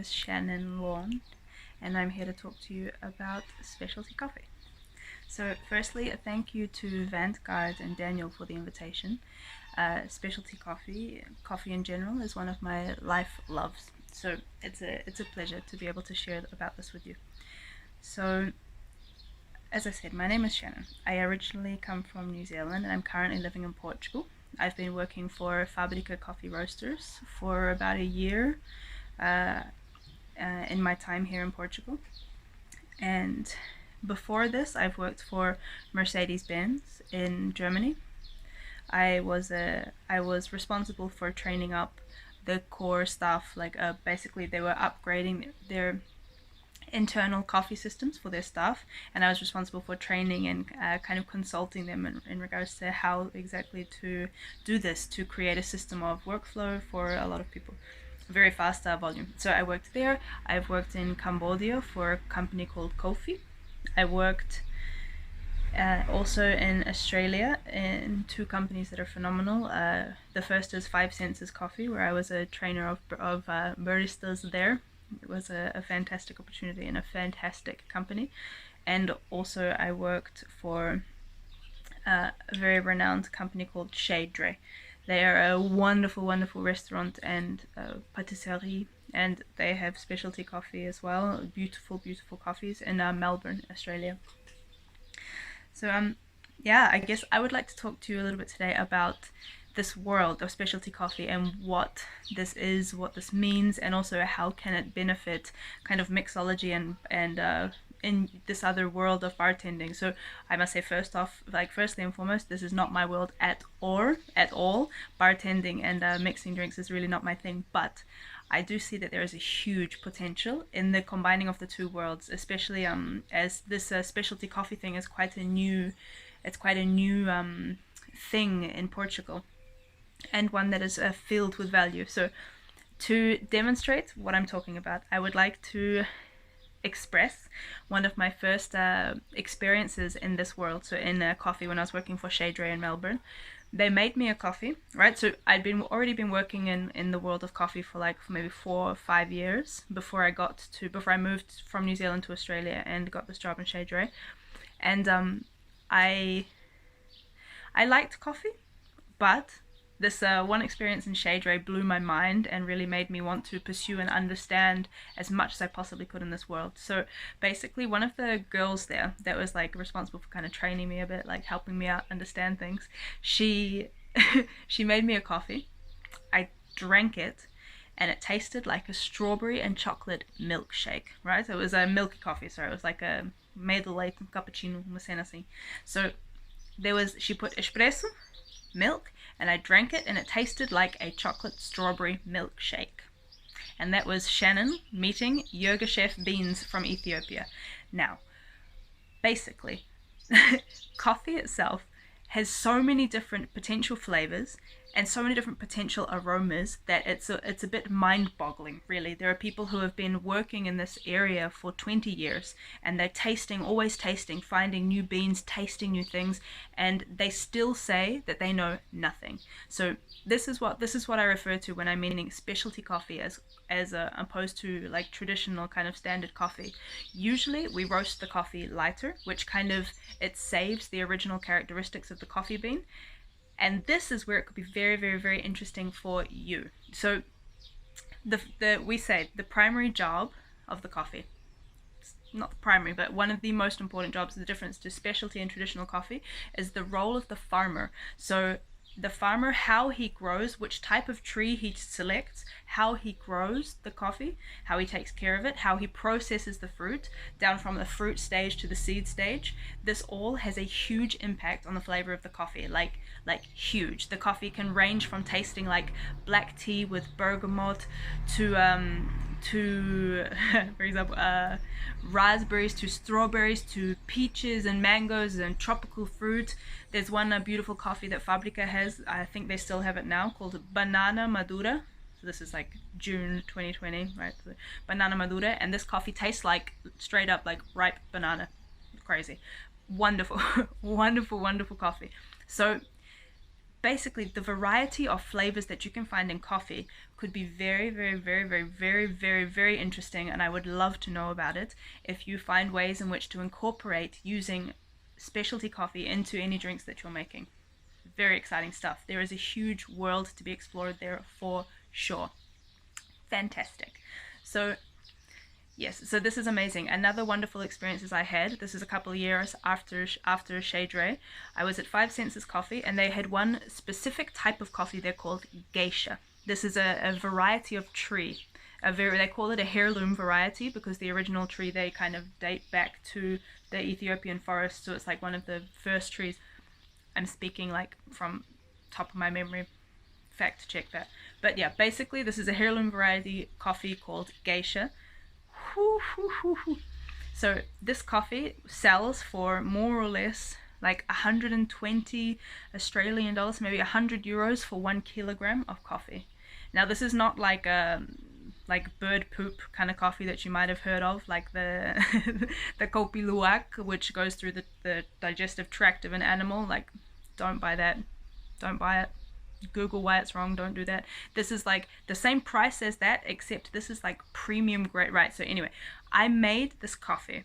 is Shannon Lawn, and I'm here to talk to you about specialty coffee. So, firstly, a thank you to Vanguard and Daniel for the invitation. Specialty coffee in general, is one of my life loves. So it's a pleasure to be able to share about this with you. So, as I said, my name is Shannon. I originally come from New Zealand and I'm currently living in Portugal. I've been working for Fabrica Coffee Roasters for about a year in my time here in Portugal. And before this, I've worked for Mercedes-Benz in Germany. I was responsible for training up the core staff. Basically, they were upgrading their internal coffee systems for their staff, and I was responsible for training and kind of consulting them in regards to how exactly to do this, to create a system of workflow for a lot of people. Very fast volume. So I worked there. I've worked in Cambodia for a company called Kofi. I worked also in Australia in two companies that are phenomenal. The first is 5 Senses Coffee, where I was a trainer of baristas there. It was a fantastic opportunity and a fantastic company. And also I worked for a very renowned company called Shade. They are a wonderful, wonderful restaurant and patisserie, and they have specialty coffee as well. Beautiful, beautiful coffees in Melbourne, Australia. So yeah, I guess I would like to talk to you a little bit today about this world of specialty coffee and what this is, what this means, and also how can it benefit kind of mixology and in this other world of bartending. So I must say, firstly and foremost, this is not my world at all. Bartending and mixing drinks is really not my thing, but I do see that there is a huge potential in the combining of the two worlds, especially as this specialty coffee thing is quite a new thing in Portugal, and one that is filled with value. So to demonstrate what I'm talking about, I would like to express one of my first experiences in this world. So in coffee, when I was working for Shade in Melbourne, they made me a coffee, right? So I'd already been working in the world of coffee for maybe 4 or 5 years before I moved from New Zealand to Australia and got this job in Shade. And I liked coffee, but this one experience in Shade blew my mind and really made me want to pursue and understand as much as I possibly could in this world. So basically, one of the girls there that was responsible for kind of training me a bit, helping me out understand things, she she made me a coffee. I drank it, and it tasted like a strawberry and chocolate milkshake, right? So it was a milky coffee, so it was like a meio-de-leite, cappuccino, uma cena assim. So she put espresso, milk, and I drank it, and it tasted like a chocolate strawberry milkshake. And that was Shannon meeting yoga chef beans from Ethiopia. Now, basically, coffee itself has so many different potential flavors and so many different potential aromas that it's a bit mind-boggling, really. There are people who have been working in this area for 20 years, and they're always tasting, finding new beans, tasting new things, and they still say that they know nothing. So this is what I refer to when I'm meaning specialty coffee as opposed to traditional kind of standard coffee. Usually we roast the coffee lighter, which kind of it saves the original characteristics of the coffee bean. And this is where it could be very, very, very interesting for you. So we say the primary job of the coffee, not the primary, but one of the most important jobs, the difference to specialty and traditional coffee, is the role of the farmer. So the farmer, how he grows, which type of tree he selects, how he grows the coffee, how he takes care of it, how he processes the fruit down from the fruit stage to the seed stage. This all has a huge impact on the flavor of the coffee, like huge. The coffee can range from tasting like black tea with bergamot to for example, raspberries to strawberries to peaches and mangoes and tropical fruit. There's one beautiful coffee that Fabrica has, I think they still have it now, called Banana Madura. So this is June 2020, right? So Banana Madura, and this coffee tastes straight up like ripe banana. Crazy. Wonderful, wonderful, wonderful coffee. So basically the variety of flavors that you can find in coffee could be very, very, very, very, very, very, very interesting, and I would love to know about it if you find ways in which to incorporate using specialty coffee into any drinks that you're making. Very exciting stuff. There is a huge world to be explored there for sure. Fantastic. So yes, so this is amazing. Another wonderful experiences I had. This is a couple of years after Shadre. I was at Five Senses Coffee, and they had one specific type of coffee they're called Geisha. This is a variety of tree. They call it a heirloom variety because the original tree, they kind of date back to the Ethiopian forest, so it's like one of the first trees. I'm speaking like from top of my memory. Fact check that. But yeah, basically this is a heirloom variety coffee called Geisha. So this coffee sells for more or less like 120 Australian dollars, maybe 100 euros for 1 kilogram of coffee. Now this is not like bird poop kind of coffee that you might have heard of, like the the kopi luwak, which goes through the digestive tract of an animal. Like, don't buy that. Don't buy it. Google why it's wrong. Don't do that. This is like the same price as that, except this is like premium grade. Right, so anyway, I made this coffee.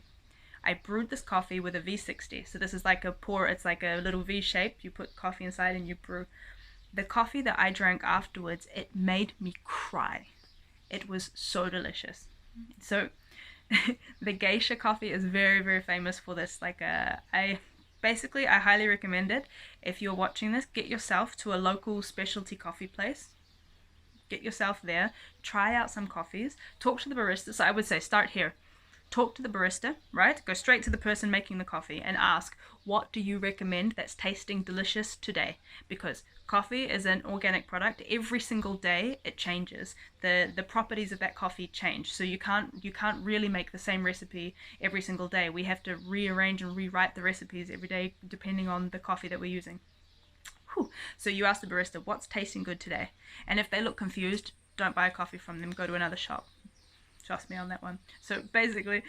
I brewed this coffee with a V60. So this is like a pour. It's like a little V shape. You put coffee inside and you brew. The coffee that I drank afterwards, it made me cry. It was so delicious. So the Geisha coffee is very, very famous for this. Like I highly recommend it. If you're watching this, get yourself to a local specialty coffee place. Get yourself there. Try out some coffees. Talk to the barista. So I would say start here. Talk to the barista, right? Go straight to the person making the coffee and ask, what do you recommend that's tasting delicious today? Because coffee is an organic product. Every single day it changes. The properties of that coffee change. So you can't really make the same recipe every single day. We have to rearrange and rewrite the recipes every day depending on the coffee that we're using. Whew. So you ask the barista, what's tasting good today? And if they look confused, don't buy a coffee from them. Go to another shop. Trust me on that one. So basically,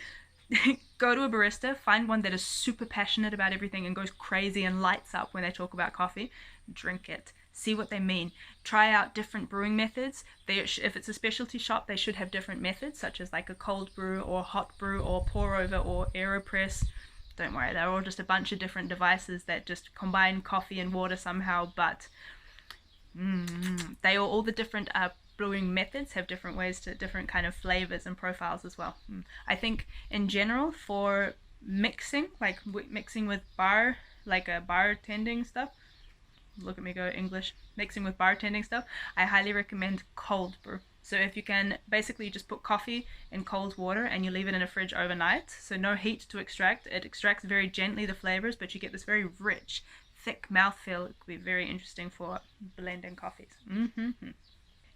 go to a barista, find one that is super passionate about everything and goes crazy and lights up when they talk about coffee. Drink it. See what they mean. Try out different brewing methods. If it's a specialty shop, they should have different methods, such as like a cold brew or hot brew or pour over or AeroPress. Don't worry, they're all just a bunch of different devices that just combine coffee and water somehow, but they are all the different brewing methods have different ways to different kind of flavors and profiles as well. I think in general for mixing, like mixing with bartending stuff, look at me go English, mixing with bartending stuff, I highly recommend cold brew. So if you can, basically you just put coffee in cold water and you leave it in a fridge overnight, so no heat to extract. It extracts very gently the flavors, but you get this very rich, thick mouthfeel. It could be very interesting for blending coffees.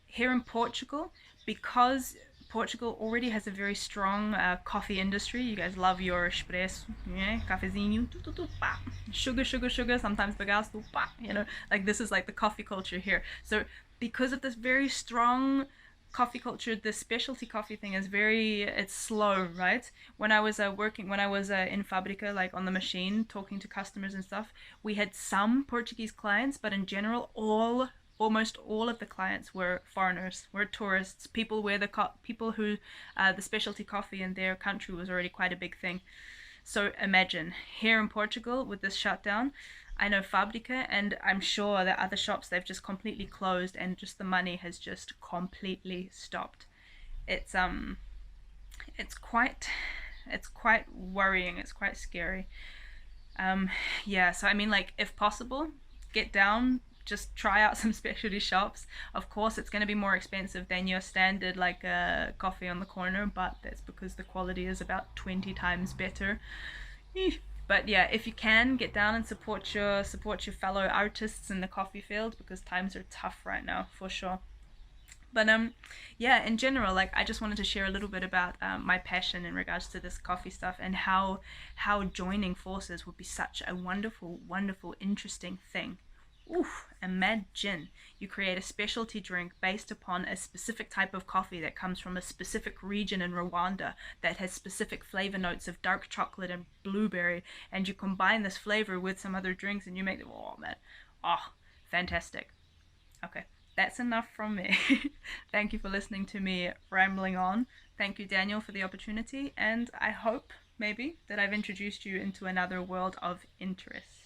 Here in Portugal, because Portugal already has a very strong coffee industry. You guys love your espresso, yeah, cafezinho, pá. Sugar, sometimes bagaço, pá. You know, like this is like the coffee culture here. So because of this very strong coffee culture, the specialty coffee thing is it's slow, right? When I was in Fabrica, like on the machine, talking to customers and stuff, we had some Portuguese clients, but in general, almost all of the clients were foreigners, were tourists, people who the specialty coffee in their country was already quite a big thing. So imagine here in Portugal with this shutdown, I know Fabrica, and I'm sure that other shops, they've just completely closed and just the money has just completely stopped. It's quite worrying. It's quite scary. Yeah, so I mean, like, if possible, get down, just try out some specialty shops. Of course it's going to be more expensive than your standard like coffee on the corner, but that's because the quality is about 20 times better. But yeah, if you can, get down and support your fellow artists in the coffee field, because times are tough right now for sure. But yeah, in general, like, I just wanted to share a little bit about my passion in regards to this coffee stuff, and how joining forces would be such a wonderful, interesting thing. Oof, imagine you create a specialty drink based upon a specific type of coffee that comes from a specific region in Rwanda that has specific flavor notes of dark chocolate and blueberry, and you combine this flavor with some other drinks and you make them, oh man, oh, Fantastic. Okay, that's enough from me. Thank you for listening to me rambling on. Thank you, Daniel, for the opportunity, and I hope maybe that I've introduced you into another world of interest.